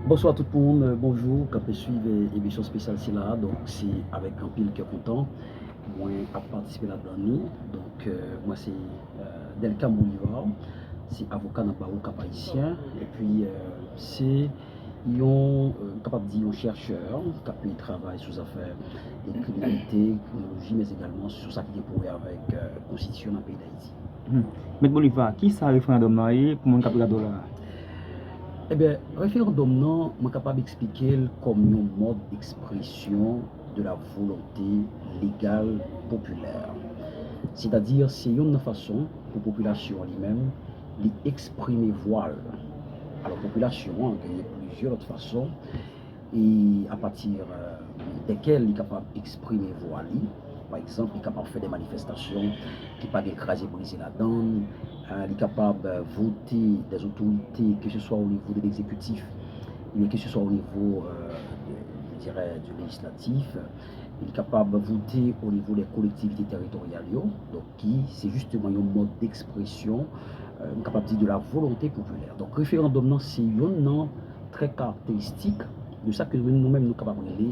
Bonsoir tout le monde, bonjour, quand je suis émission spéciale c'est là, donc c'est avec un pile que content, moi à participer là-dedans, donc moi c'est Delcam Bolivar, c'est avocat dans le barreau cap haïtien, et puis c'est capable de dire un chercheur qui travaille sur les affaires de criminalité, criminologie, mais également sur ça qui est pour avec la constitution dans le pays d'Haïti. Maître Bolivar, qui ça référendum là et pour mon capital dollar? Eh bien, référendum, non, je suis capable d'expliquer comme un mode d'expression de la volonté légale populaire. C'est-à-dire, c'est une façon pour la population elle-même d'exprimer voile. Alors, la population il y a plusieurs autres façons et à partir desquelles il est capable d'exprimer voile. Par exemple, il est capable de faire des manifestations qui ne pas écraser, briser la donne. Il est capable de voter des autorités, que ce soit au niveau de l'exécutif, que ce soit au niveau je dirais, du législatif. Il est capable de voter au niveau des collectivités territoriales, donc qui c'est justement un mode d'expression, capable de dire de la volonté populaire. Donc référendum, c'est un nom très caractéristique de ça que nous-mêmes nous capables de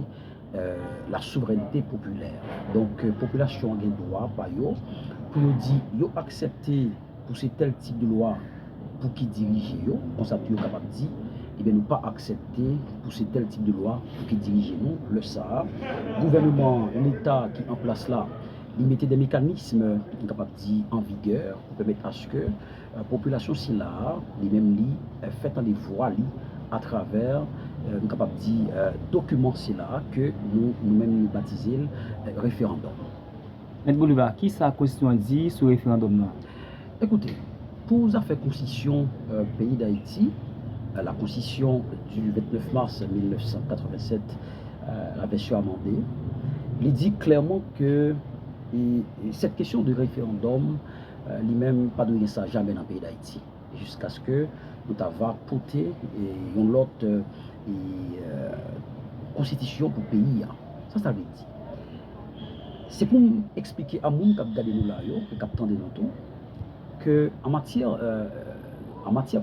la souveraineté populaire. Donc population a un droit par yo pour nous dire yo accepter pour ce tel type de loi pour qui dirige yo, on s'appuie capable de dire et bien nous pas accepter pour ce tel type de loi pour qui dirige nous le ça gouvernement l'État qui en place là il mettait des mécanismes capable dit en vigueur pour permettre à ce que la population si là les mêmes lits fait en des voix à travers capable dire document c'est là que nous-mêmes nous baptisons référendum. Maître Bolivar, qui ça constitution dit sur référendum là? Écoutez, pour la constitution pays d'Haïti, la constitution du 29 mars 1987, la version amendée, il dit clairement que cette question de référendum, lui-même pas donné ça jamais dans le pays d'Haïti, jusqu'à ce que nous avons porté une autre constitution pour le pays. Ça veut dire. C'est pour expliquer à moun qui a regardé nous là, qui a entendu nous tout, que en matière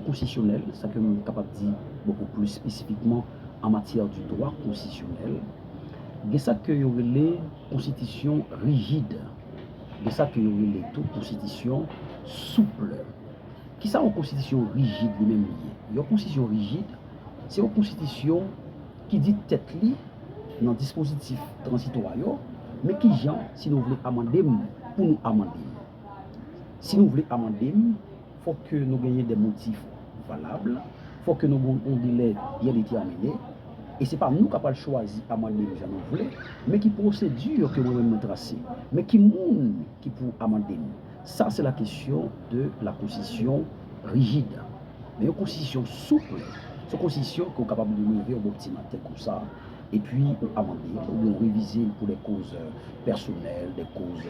constitutionnelle, ça que nous sommes capables de dire beaucoup plus spécifiquement en matière du droit constitutionnel, il y a ça que y aurait les constitutions rigides, il y a ça que y aurait les toute constitution souple. Qui ça une constitution rigide lui-même lié? Une constitution rigide, c'est une constitution qui dit tête li dans le dispositif transitoire, mais qui genre si nous voulons amender pour nous amender. Si nous voulons amender, il faut que nous gagnions des motifs valables, il faut que nous ayons un délai bien déterminé. Et ce n'est pas nous qui avons choisi d'amender les gens nous voulons, mais qui procédure que nous avons tracée, mais qui monde qui pour amender. Ça, c'est la question de la constitution rigide. Mais une constitution souple, c'est une constitution qui est capable de lever au petit matin comme ça, et puis amender, ou réviser pour des causes personnelles, des causes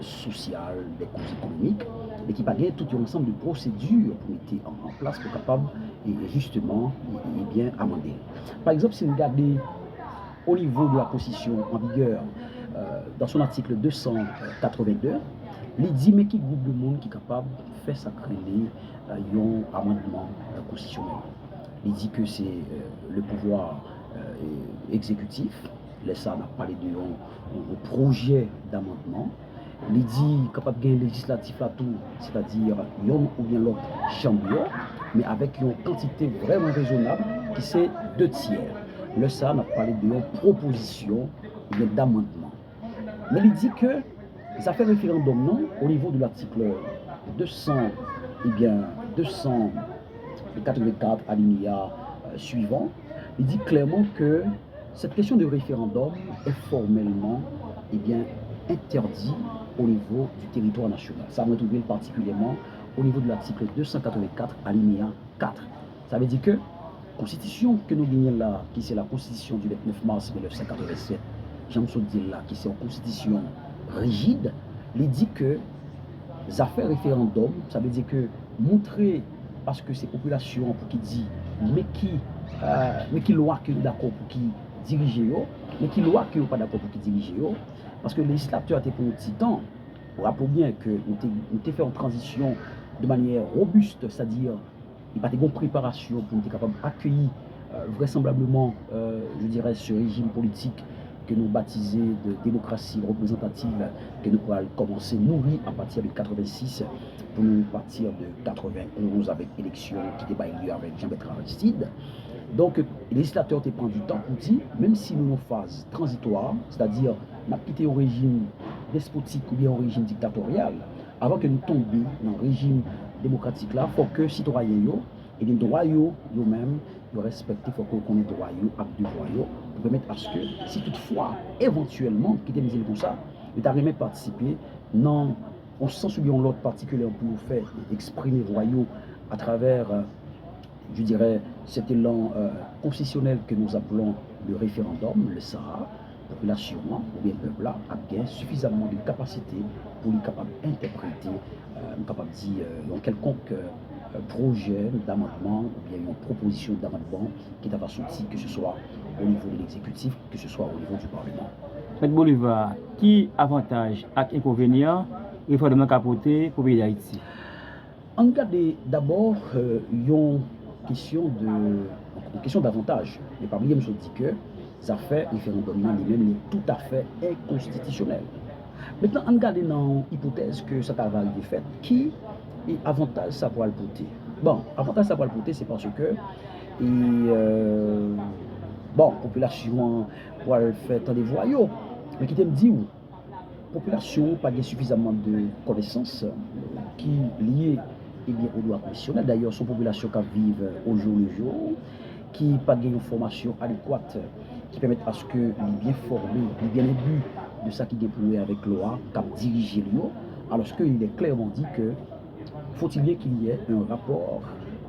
sociales, des causes économiques, et qui va tout un ensemble de procédures pour mettre en place pour capable et justement et bien amender. Par exemple, si vous regardez au niveau de la constitution en vigueur, dans son article 282, il dit mais qui groupe de monde qui est capable de faire sacrer un amendement constitutionnel. Il dit que c'est le pouvoir exécutif. Ça a parlé de un projet d'amendement. Il dit capable de gagner législatif à tout, c'est-à-dire un ou bien l'autre chambre, mais avec une quantité vraiment raisonnable qui c'est 2/3. Le ça a parlé d'une proposition d'amendement. Mais il dit que ça fait référendum non au niveau de l'article 200, eh bien 284 alinéa suivant. Il dit clairement que cette question de référendum est formellement bien, interdit au niveau du territoire national. Ça va trouver particulièrement au niveau de l'article 284 alinéa 4. Ça veut dire que la constitution que nous gagnons là, qui c'est la constitution du 29 mars 1987, j'aime ça dire là, qui c'est une constitution rigide, il dit que les affaires référendum, ça veut dire que montrer, parce que c'est population pour qui dit, mais qui loi qui est d'accord pour qui dirige, mais qui loi qui n'est pas d'accord pour qui dirige, parce que le législateur a été pour un petit temps, on rappelle bien que nous avons fait une transition de manière robuste, c'est-à-dire il n'y a pas de bonne préparation pour être capable d'accueillir vraisemblablement, je dirais, ce régime politique que nous baptisons de démocratie représentative, que nous pourrons commencer à nourrir à partir de 86 pour nous partir de 91 avec élection qui n'était pas lieu avec Jean-Bertrand Aristide. Donc, les législateurs ont pris du temps pour dire, même si nous sommes en phase transitoire, c'est-à-dire, nous avons quitté au régime despotique ou bien au régime dictatorial, avant que nous tombions dans le régime démocratique là, il faut que les citoyens, et les droits eux-mêmes, ils respectent, il faut qu'on ait les droits, les devoirs, pour permettre à ce que, si toutefois, éventuellement, quitter les îles comme ça, ils arrivent à participer, non, on se sent sur l'autre particulier pour nous faire exprimer royaux à travers, je dirais, cet élan constitutionnel que nous appelons le référendum, le Sahara. Population ou bien le peuple a bien suffisamment de capacité pour être capable d'interpréter, capable de dire dans quelconque projet d'amendement ou bien une proposition d'amendement qui est sorti, que ce soit au niveau de l'exécutif, que ce soit au niveau du Parlement. M. Bolivar, qui avantage et inconvénient il faut demander capoter pour le pays d'Haïti? En cas d'abord, une question d'avantage. Et parmi les je dis que ça fait référendum lui-même est tout à fait inconstitutionnel. Maintenant, on regarde dans l'hypothèse que ça va arriver fait, qui est avantage ça va le porter? Bon, avantage ça va le porter, c'est parce que population va le faire tant des voyous, mais qui t'aime dit où population pas suffisamment de connaissances qui liées au droit constitutionnel. D'ailleurs, son population qui vivent au jour le jour, qui n'a pas une formation adéquate, qui permettent à ce que les bien formés, les bien ébu de ça qui est déployé avec loi, qui dirige l'eau, alors qu'il est clairement dit que faut-il bien qu'il y ait un rapport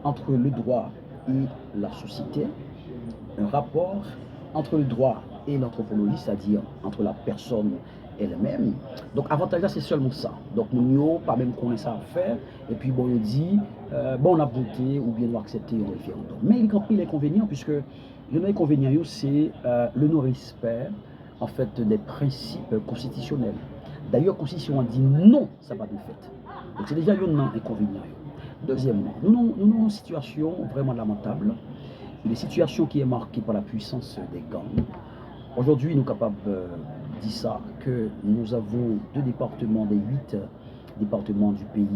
entre le droit et la société, un rapport entre le droit et l'anthropologie, c'est-à-dire entre la personne elle-même. Donc, avantage là, c'est seulement ça. Donc, nous pas même connaît ça à faire. Et puis, bon, on dit, on a voté ou bien on a accepté le référendum. Mais il y a un inconvénient, puisque l'inconvénient, c'est le non-respect, en fait, des principes constitutionnels. D'ailleurs, la Constitution a dit non, ça va de fait. Donc, c'est déjà un inconvénient. Deuxièmement, nous avons une situation vraiment lamentable. Une situation qui est marquée par la puissance des gangs. Aujourd'hui, nous sommes capables de dire ça, que nous avons 2 départements des 8 départements du pays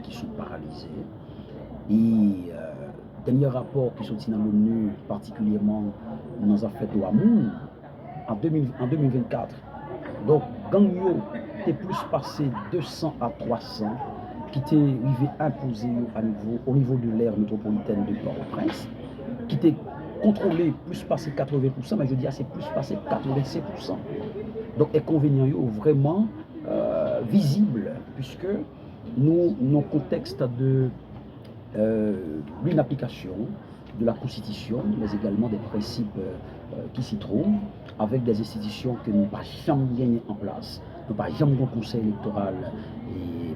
qui sont paralysés. Et dernier rapport qui est sorti dans l'ONU, particulièrement dans les affaires de Hamoun, en 2024. Donc, Gangyo était plus passé 200 à 300, qui était arrivé imposé au niveau de l'aire métropolitaine de Port-au-Prince, qui était contrôlé plus passé 80%, mais je dis c'est plus passé 87%. Donc, inconvénient vraiment visible, puisque nous, dans le contexte de l'application de la Constitution, mais également des principes qui s'y trouvent, avec des institutions que nous n'avons pas jamais gagnées en place. Nous n'avons pas jamais un conseil électoral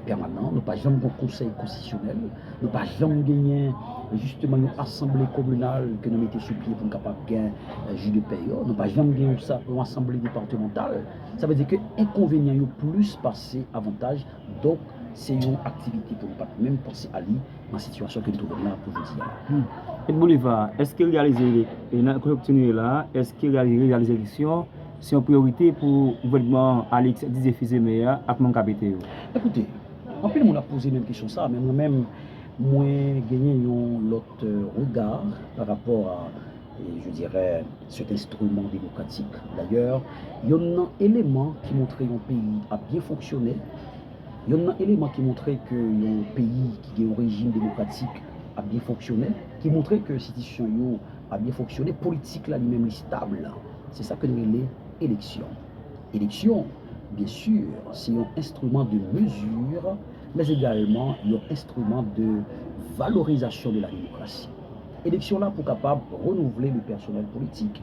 permanent, nous n'avons pas jamais un conseil constitutionnel, nous n'avons pas jamais gagné justement une assemblée communale que nous mettons sur pied pour capable gagner juge de paix. Nous n'avons pas jamais gagné une assemblée départementale. Ça veut dire que l'inconvénient est plus passé avantage. Donc, c'est une activité pour ne pas même penser à lui dans la situation que nous trouvons là pour vous dire. Et Bolivar, est-ce qu'il réalise là, est-ce qu'il réalise l'élection, c'est une priorité pour le gouvernement Alex Dizé-Fizé-Meya à mon capitaine? Écoutez, en plus, on a posé une question ça, mais moi-même, moi, gagné un autre regard par rapport à, je dirais, cet instrument démocratique. D'ailleurs, il y a un élément qui montrait qu'un pays a bien fonctionné. Il y a un élément qui montrait que un pays qui a un régime démocratique a bien fonctionné, qui montrait que l'institution a bien fonctionné, politique là lui-même stable. C'est ça que nous appelons élection. Élection, bien sûr, c'est un instrument de mesure, mais également un instrument de valorisation de la démocratie. Élection là pour capable de renouveler le personnel politique.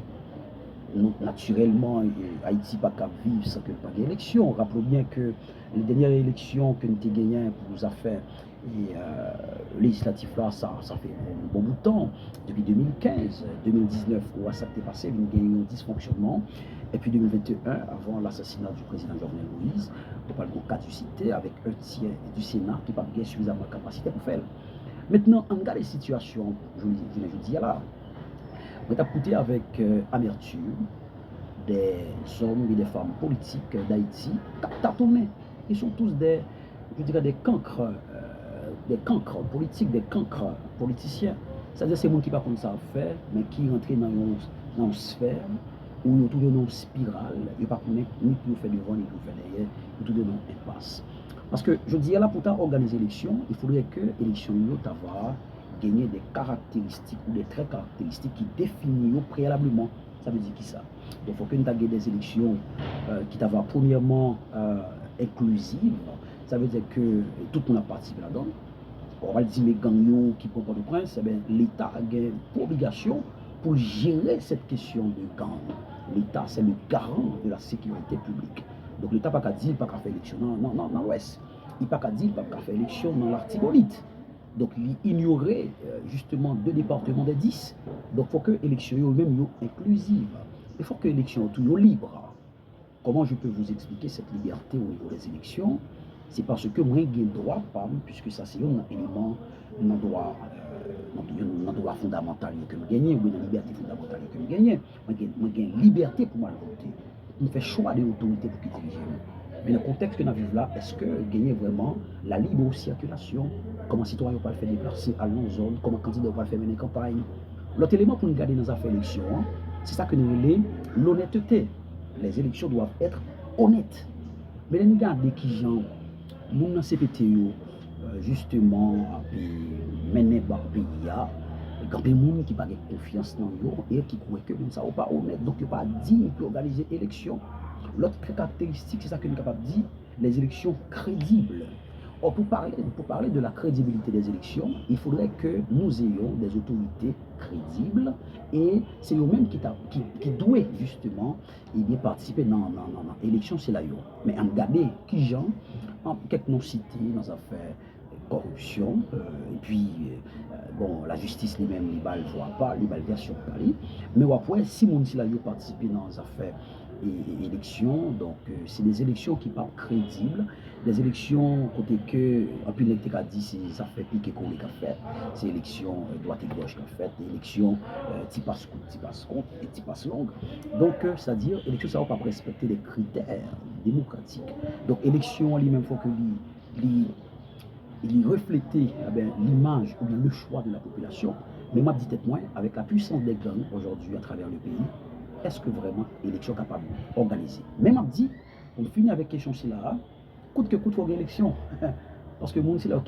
Donc, naturellement, Haïti n'a pas vivre sans que pas d'élection. Rappelons bien que les dernières élections que nous avons gagnées pour nos affaires législatives là, ça fait un bon bout de temps. Depuis 2015, 2019, où ça s'est passé, nous avons gagné un dysfonctionnement. Et puis 2021, avant l'assassinat du président Jovenel Moïse, on parle de caducité avec un tiers du Sénat qui n'a pas suffisamment de capacité pour faire. Maintenant, on regarde les situations, je dis là. On a écouté avec amertume des hommes et des femmes politiques d'Haïti qui ont tourné. Ils sont tous je dirais des cancres politiques, des cancres politiciens. C'est-à-dire c'est des gens qui ne savent pas ça faire, mais qui rentrent dans une sphère où ils trouvent une spirale, ils ne savent pas ni pour faire devant, ni pour faire derrière, ils trouvent une impasse. Parce que je dis là, pour organiser l'élection, il faudrait que l'élection avoir gagné des caractéristiques ou des traits caractéristiques qui définissent préalablement. Ça veut dire qui ça? Donc il faut que nous ayons des élections qui soient premièrement inclusives. Ça veut dire que tout le monde a participé là-dedans. On va dire les gangs qui prennent Port-au-Prince, l'État a une obligation pour gérer cette question de gang. L'État, c'est le garant de la sécurité publique. Donc l'État n'a pas qu'à dire, pas qu'à faire élection dans l'Ouest. Il n'a pas qu'à dire, pas qu'à faire élection dans l'Artibonite. Donc il ignorait justement 2 départements des 10. Donc il faut que l'élection soit même inclusive. Il faut que l'élection soit libre. Comment je peux vous expliquer cette liberté au niveau des élections? C'est parce que moi, j'ai le droit, puisque ça c'est un élément, un droit fondamental que je gagne, ou une liberté fondamentale que je gagne. Moi, j'ai une liberté pour moi voter. On fait choix de l'autorité pour qui dirige. Mais le contexte que nous vivons là, est-ce que gagner vraiment la libre circulation? Comment citoyen ne peut pas faire déplacer à nos zones? Comment candidat ne peut pas faire mener campagne? L'autre élément pour nous garder dans les affaires d'élection, c'est ça que nous voulons, l'honnêteté. Les élections doivent être honnêtes. Mais nous regardons qui gens, nous dans CPT, justement, mener par pays, il y a des gens qui n'ont pas confiance dans eux et qui croient que ça n'est pas honnête. Donc, il n'y a pas digne pour organiser l'élection. L'autre caractéristique, c'est ça que nous sommes capables de dire, les élections crédibles. Or, pour parler de la crédibilité des élections, il faudrait que nous ayons des autorités crédibles et c'est eux-mêmes qui doivent justement participer dans l'élection, c'est là. Mais en regarder qui gens, quelques noms cités dans les affaires corruption, et puis bon, la justice lui-même, il ne voit pas, il va le version parler. Mais après, si mon si là participer dans les affaires et élections, donc c'est des élections qui parlent crédibles, des élections côté que, en plus l'électeur a dit, ça fait piquer qu'on les a fait, c'est élection droite et gauche qu'on fait, élection qui passe contre et qui passe longue. Donc, c'est-à-dire, élection, ça va pas respecter les critères démocratiques. Donc, élection, lui-même, il faut que il reflétait l'image ou bien le choix de la population. Mais moi, dites moi, avec la puissance des gangs aujourd'hui à travers le pays, est-ce que vraiment l'élection est capable d'organiser? Même à dit, on finit avec question si là, coûte que coûte, il faut une élection. Parce que le monde qui a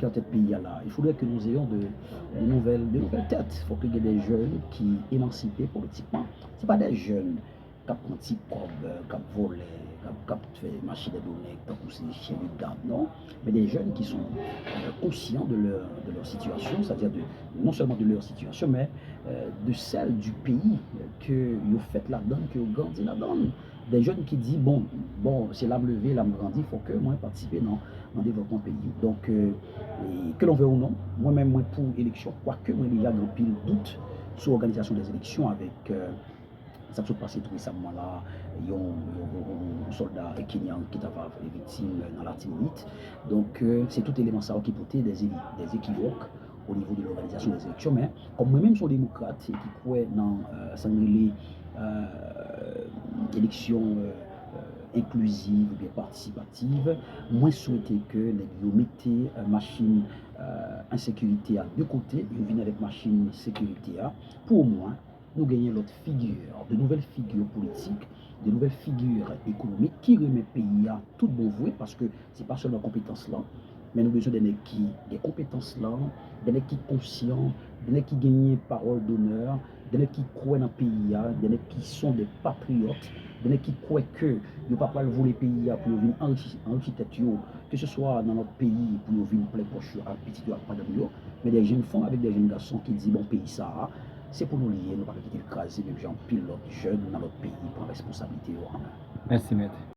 tête pays là, il faudrait que nous ayons de nouvelles têtes. Il faut qu'il y ait des jeunes qui émancipés politiquement. Ce ne pas des jeunes qui ont un petit cob, qui ont volé, qui ont fait machine de données, qui ont poussé des chiens de garde, non. Mais des jeunes qui sont conscients de leur situation, c'est-à-dire non seulement de leur situation, mais de celle du pays que vous faites là-dedans, que vous grandissez là-dedans. Des jeunes qui disent, bon c'est l'âme levée, l'âme grandie, il faut que moi participer dans le développement pays. Donc, que l'on veut ou non, moi-même, moi pour l'élection, quoique moi déjà dans pile doute sur l'organisation des élections avec ça se passe tout récemment là, il y a un soldat kenyan qui est victime dans l'Artibonite. Donc, c'est tout élément ça qui peut être des équivoques au niveau de l'organisation des élections. Mais comme moi-même, je suis démocrate et qui croit dans élections inclusive ou bien participative, moi souhaiter que les gens mettent machine insécurité à deux côtés, ils viennent avec machine sécurité pour moi nous gagner l'autre figure, de nouvelles figures politiques, de nouvelles figures économiques qui remettent le pays à tout bon voué parce que c'est pas seulement compétence là, mais nous avons besoin des compétences là, des gens qui sont conscients, des gens qui gagnent parole d'honneur, des gens qui croient dans le pays, des gens qui sont des patriotes, des gens qui croient que ne pas voler le pays pour venir enrichir tête, que ce soit dans notre pays pour venir plein poche à petit ou à pas de mais des jeunes femmes avec des jeunes garçons qui disent bon pays ça, c'est pour nous lier, nous ne pas quitter le craser, même gens pilote jeunes dans notre pays pour la responsabilité. Merci, maître.